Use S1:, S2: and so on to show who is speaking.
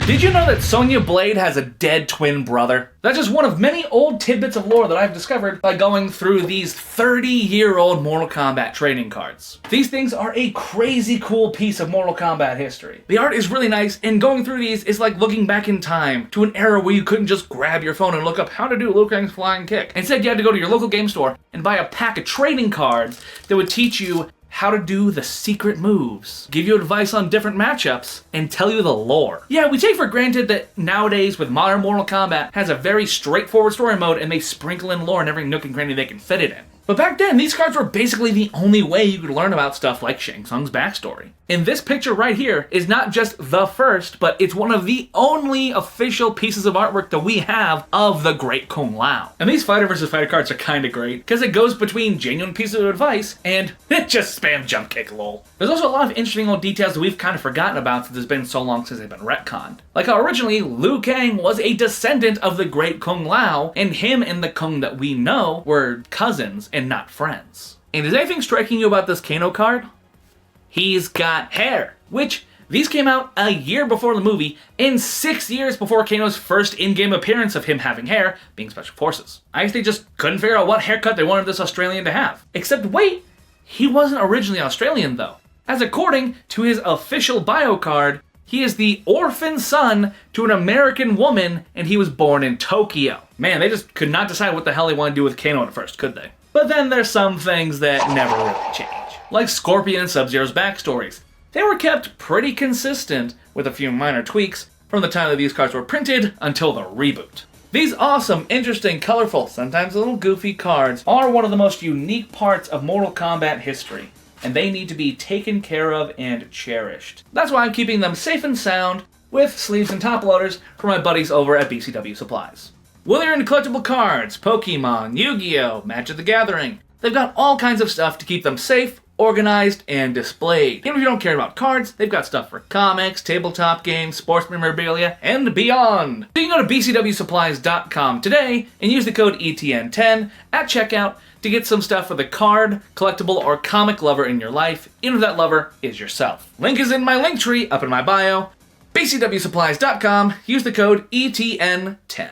S1: Did you know that Sonya Blade has a dead twin brother? That's just one of many old tidbits of lore that I've discovered by going through these 30-year-old Mortal Kombat trading cards. These things are a crazy cool piece of Mortal Kombat history. The art is really nice, and going through these is like looking back in time to an era where you couldn't just grab your phone and look up how to do Liu Kang's flying kick. Instead, you had to go to your local game store and buy a pack of trading cards that would teach you how to do the secret moves, give you advice on different matchups, and tell you the lore. Yeah, we take for granted that nowadays with modern Mortal Kombat has a very straightforward story mode and they sprinkle in lore in every nook and cranny they can fit it in. But back then, these cards were basically the only way you could learn about stuff like Shang Tsung's backstory. And this picture right here is not just the first, but it's one of the only official pieces of artwork that we have of the Great Kung Lao. And these fighter versus fighter cards are kinda great, because it goes between genuine pieces of advice and just spam jump kick lol. There's also a lot of interesting old details that we've kind of forgotten about since it's been so long since they've been retconned. Like how originally Liu Kang was a descendant of the Great Kung Lao, and him and the Kung that we know were cousins and not friends. And is anything striking you about this Kano card? He's got hair, which these came out a year before the movie and 6 years before Kano's first in-game appearance of him having hair being Special Forces. I guess they just couldn't figure out what haircut they wanted this Australian to have. Except wait, he wasn't originally Australian though. As according to his official bio card, he is the orphan son to an American woman and he was born in Tokyo. Man, they just could not decide what the hell they wanted to do with Kano at first, could they? But then there's some things that never really change. Like Scorpion and Sub-Zero's backstories. They were kept pretty consistent, with a few minor tweaks, from the time that these cards were printed until the reboot. These awesome, interesting, colorful, sometimes a little goofy cards are one of the most unique parts of Mortal Kombat history, and they need to be taken care of and cherished. That's why I'm keeping them safe and sound, with sleeves and top loaders for my buddies over at BCW Supplies. Whether you're into collectible cards, Pokemon, Yu-Gi-Oh!, Magic the Gathering, they've got all kinds of stuff to keep them safe, organized, and displayed. Even if you don't care about cards, they've got stuff for comics, tabletop games, sports memorabilia, and beyond. So you can go to bcwsupplies.com today and use the code ETN10 at checkout to get some stuff for the card, collectible, or comic lover in your life, even if that lover is yourself. Link is in my link tree up in my bio. bcwsupplies.com, use the code ETN10.